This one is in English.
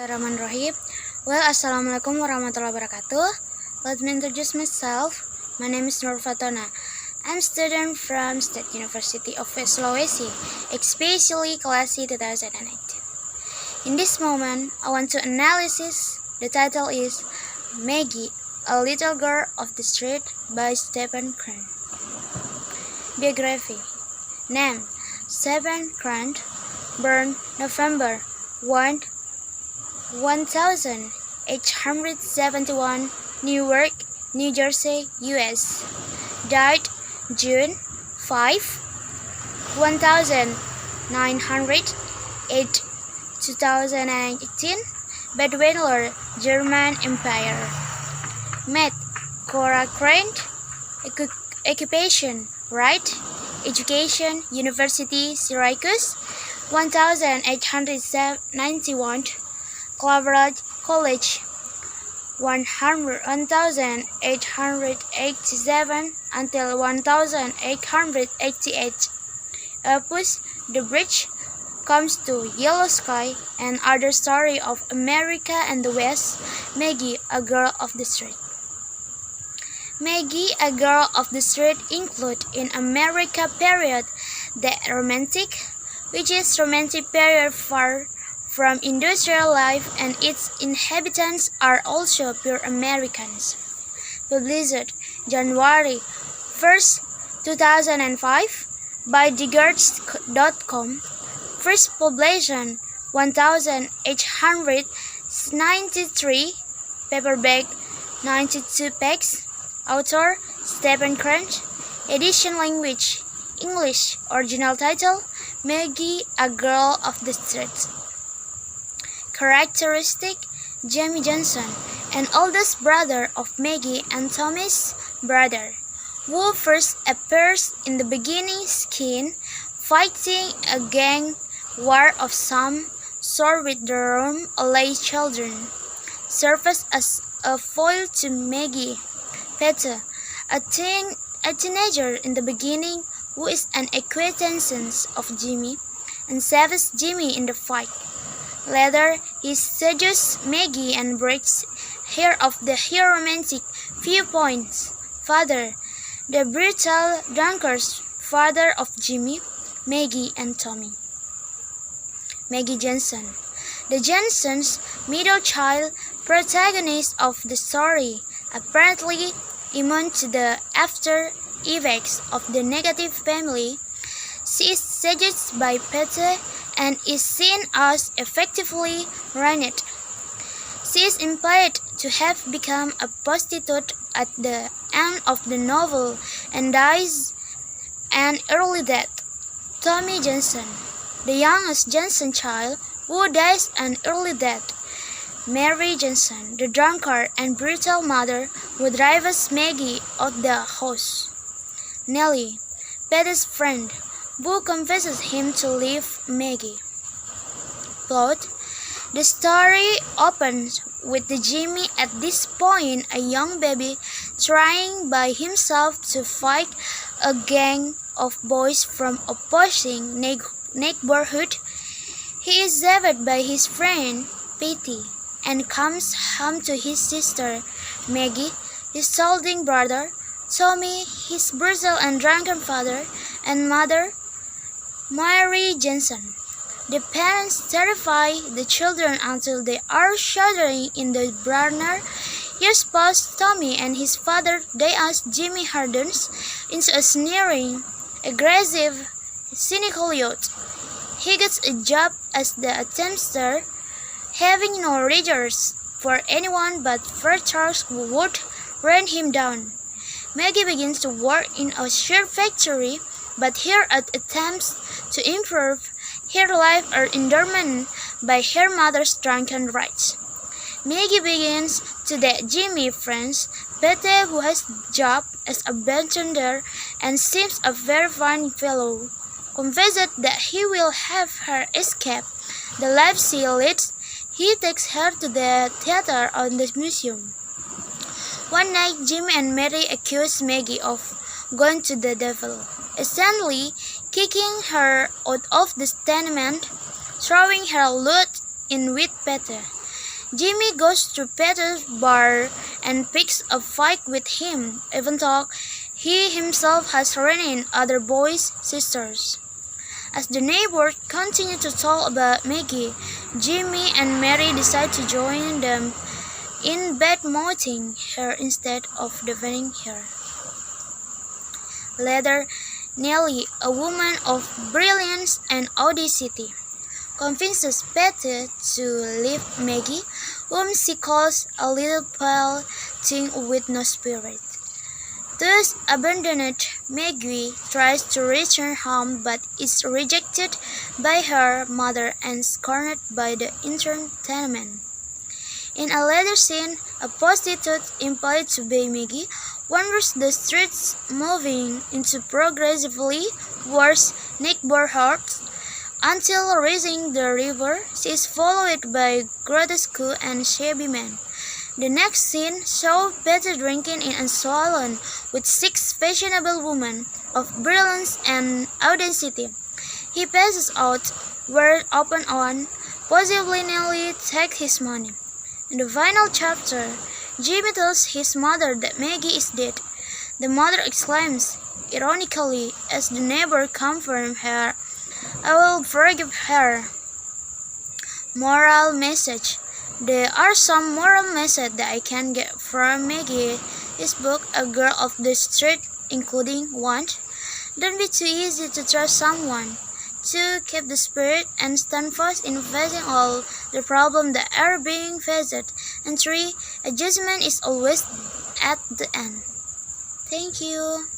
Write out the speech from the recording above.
Bismillahirrahmanirrahim. Well, Assalamualaikum warahmatullahi wabarakatuh. Let me introduce myself. My name is Nurul Fatona. I'm a student from State University of West Sulawesi, especially class C 2008. In this moment, I want to analysis. The title is Maggie, a Little Girl of the Street by Stephen Crane. Biography. Name: Stephen Crane, born November 1, 1871, Newark, New Jersey, US. Died June 5, 1908, 2018, Bedouin, German Empire. Met Cora Crane. Occupation: right. Education: University Syracuse, 1891. Cleveland College, 1887 until 1888. Opus: The Bridge Comes to Yellow Sky, and Other Story of America and the West. Maggie, a Girl of the Street. Maggie, a Girl of the Street include in America period the Romantic, which is romantic period far from industrial life, and its inhabitants are also pure Americans. Published January 1st, 2005 by Diggers.com. First publication 1893, paperback 92 pages. Author Stephen Crane. Edition language English. Original title Maggie, a Girl of the Street. Characteristic: Jamie Johnson, an oldest brother of Maggie and Tommy's brother, who first appears in the beginning scene fighting a gang war of some sort with the Rome-Alley children. Serves as a foil to Maggie. Peter, a teenager in the beginning who is an acquaintance of Jimmy and saves Jimmy in the fight. Later, he seduces Maggie and breaks her of her romantic viewpoints. Father, the brutal drunkard father of Jimmy, Maggie, and Tommy. Maggie Johnson, the Johnsons' middle child, protagonist of the story, apparently immune to the after effects of the negative family. She is seduced by Peter and is seen as effectively ruined. She is implied to have become a prostitute at the end of the novel and dies an early death. Tommy Johnson, the youngest Johnson child, who dies an early death. Mary Johnson, the drunkard and brutal mother who drives Maggie out the house. Nellie, Peter's friend, who convinces him to leave Maggie. Plot: the story opens with Jimmy at this point, a young baby, trying by himself to fight a gang of boys from opposing neighborhood. He is saved by his friend, Petey, and comes home to his sister, Maggie, his solding brother, Tommy, his brutal and drunken father and mother, Mary Johnson. The parents terrify the children until they are shuddering in the burner. His spouse, Tommy, and his father, they ask Jimmy hardens into a sneering, aggressive, cynical youth. He gets a job as the attempter, having no regards for anyone but Charles who would run him down. Maggie begins to work in a shear factory, but her attempts to improve her life are undermined by her mother's drunken rights. Maggie begins to date Jimmy friends, Peter, who has a job as a bartender and seems a very fine fellow. Convinced that he will have her escape the life she leads, he takes her to the theater or the museum. One night, Jimmy and Mary accuse Maggie of going to the devil, essentially kicking her out of the tenement, throwing her loot in with Peter. Jimmy goes to Peter's bar and picks a fight with him, even though he himself has ruined other boys' sisters. As the neighbors continue to talk about Maggie, Jimmy and Mary decide to join them in badmouthing her instead of defending her. Later, Nellie, a woman of brilliance and audacity, convinces Peter to leave Maggie, whom she calls a little pale thing with no spirit. Thus abandoned, Maggie tries to return home but is rejected by her mother and scorned by the entire tenement. In a later scene, a prostitute employed to pay Maggie wanders the streets, moving into progressively worse neighborhoods until reaching the river. She is followed by grotesque and shabby men. The next scene shows Peter drinking in a salon with 6 fashionable women of brilliance and audacity. He passes out, word open on, possibly nearly take his money. In the final chapter, Jimmy tells his mother that Maggie is dead. The mother exclaims, ironically, as the neighbor confirms her, "I will forgive her." Moral message. There are some moral messages that I can get from Maggie, his book, A Girl of the Street, including 1. Don't be too easy to trust someone. 2. Keep the spirit and stand fast in facing all the problems that are being faced. And 3. A judgment is always at the end. Thank you.